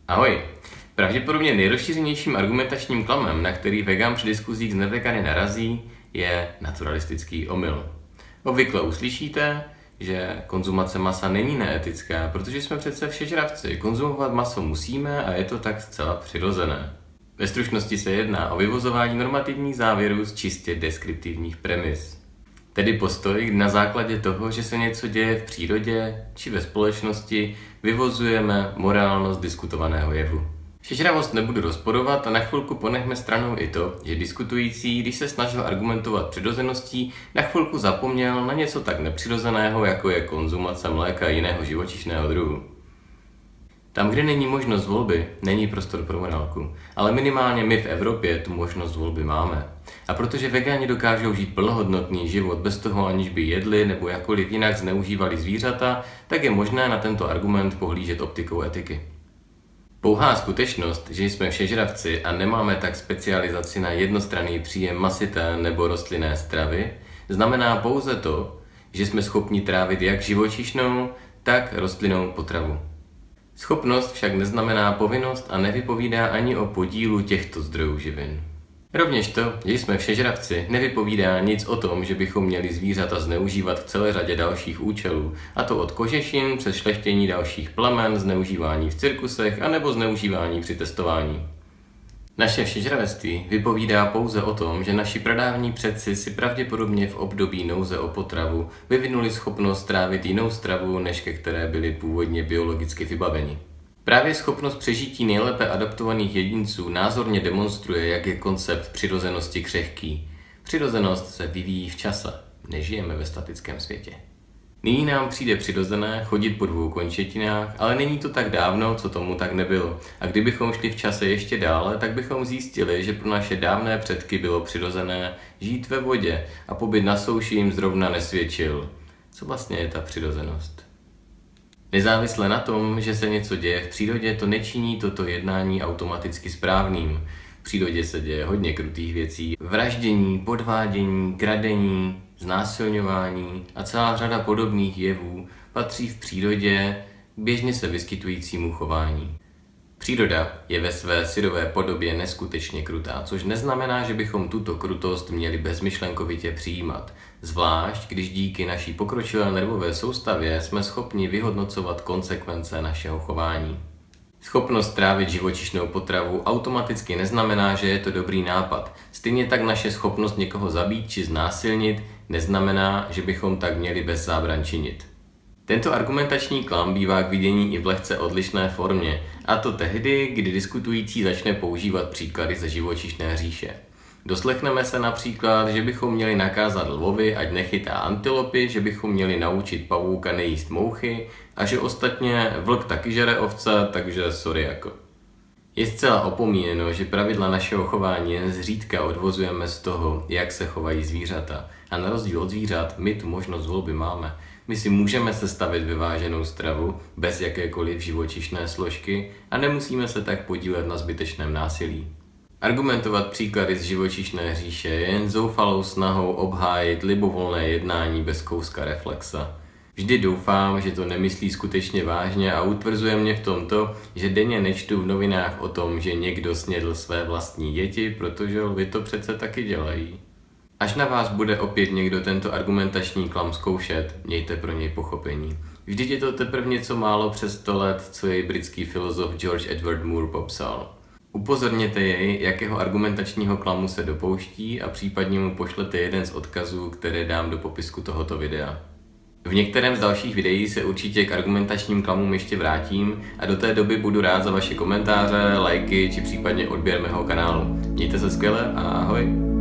Ahoj! Pravděpodobně nejrozšířenějším argumentačním klamem, na který vegan při diskuzích s nevegany narazí, je naturalistický omyl. Obvykle uslyšíte, že konzumace masa není neetická, protože jsme přece všežravci, konzumovat maso musíme a je to tak zcela přirozené. Ve stručnosti se jedná o vyvozování normativních závěrů z čistě deskriptivních premis. Tedy postoj, kdy na základě toho, že se něco děje v přírodě či ve společnosti, vyvozujeme morálnost diskutovaného jevu. Všežravost nebudu rozporovat a na chvilku ponechme stranou i to, že diskutující, když se snažil argumentovat přirozeností, na chvilku zapomněl na něco tak nepřirozeného, jako je konzumace mléka jiného živočišného druhu. Tam, kde není možnost volby, není prostor pro morálku, ale minimálně my v Evropě tu možnost volby máme. A protože vegani dokážou žít plnohodnotný život bez toho, aniž by jedli nebo jakkoliv jinak zneužívali zvířata, tak je možné na tento argument pohlížet optikou etiky. Pouhá skutečnost, že jsme všežravci a nemáme tak specializaci na jednostranný příjem masité nebo rostlinné stravy, znamená pouze to, že jsme schopni trávit jak živočišnou, tak rostlinnou potravu. Schopnost však neznamená povinnost a nevypovídá ani o podílu těchto zdrojů živin. Rovněž to, že jsme všežravci, nevypovídá nic o tom, že bychom měli zvířata zneužívat v celé řadě dalších účelů, a to od kožešin přes šlechtění dalších plemen, zneužívání v cirkusech anebo zneužívání při testování. Naše všežravectví vypovídá pouze o tom, že naši pradávní předci si pravděpodobně v období nouze o potravu vyvinuli schopnost trávit jinou stravu, než ke které byli původně biologicky vybaveni. Právě schopnost přežití nejlépe adaptovaných jedinců názorně demonstruje, jak je koncept přirozenosti křehký. Přirozenost se vyvíjí v čase, nežijeme ve statickém světě. Nyní nám přijde přirozené chodit po dvou končetinách, ale není to tak dávno, co tomu tak nebylo. A kdybychom šli v čase ještě dále, tak bychom zjistili, že pro naše dávné předky bylo přirozené žít ve vodě a pobyt na souši jim zrovna nesvědčil. Co vlastně je ta přirozenost? Nezávisle na tom, že se něco děje v přírodě, to nečiní toto jednání automaticky správným. V přírodě se děje hodně krutých věcí. Vraždění, podvádění, kradení, znásilňování a celá řada podobných jevů patří v přírodě k běžně se vyskytujícímu chování. Příroda je ve své syrové podobě neskutečně krutá, což neznamená, že bychom tuto krutost měli bezmyšlenkovitě přijímat. Zvlášť, když díky naší pokročilé nervové soustavě jsme schopni vyhodnocovat konsekvence našeho chování. Schopnost trávit živočišnou potravu automaticky neznamená, že je to dobrý nápad. Stejně tak naše schopnost někoho zabít či znásilnit neznamená, že bychom tak měli bez zábran činit. Tento argumentační klam bývá k vidění i v lehce odlišné formě, a to tehdy, kdy diskutující začne používat příklady ze živočišné říše. Doslechneme se například, že bychom měli nakázat lvovi, ať nechytá antilopy, že bychom měli naučit pavouka nejíst mouchy a že ostatně vlk taky žere ovce, takže sorry jako. Je zcela opomíjeno, že pravidla našeho chování jen zřídka odvozujeme z toho, jak se chovají zvířata. A na rozdíl od zvířat, my tu možnost volby máme. My si můžeme sestavit vyváženou stravu bez jakékoliv živočišné složky a nemusíme se tak podílet na zbytečném násilí. Argumentovat příklady z živočišné říše je jen zoufalou snahou obhájit libovolné jednání bez kouska reflexa. Vždy doufám, že to nemyslí skutečně vážně a utvrzuje mě v tomto, že denně nečtu v novinách o tom, že někdo snědl své vlastní děti, protože lvi to přece taky dělají. Až na vás bude opět někdo tento argumentační klam zkoušet, mějte pro něj pochopení. Vždyť je to teprve něco málo přes 100 let, co jej britský filozof George Edward Moore popsal. Upozorněte jej, jakého argumentačního klamu se dopouští a případně mu pošlete jeden z odkazů, které dám do popisku tohoto videa. V některém z dalších videí se určitě k argumentačním klamům ještě vrátím a do té doby budu rád za vaše komentáře, lajky či případně odběr mého kanálu. Mějte se skvěle a ahoj!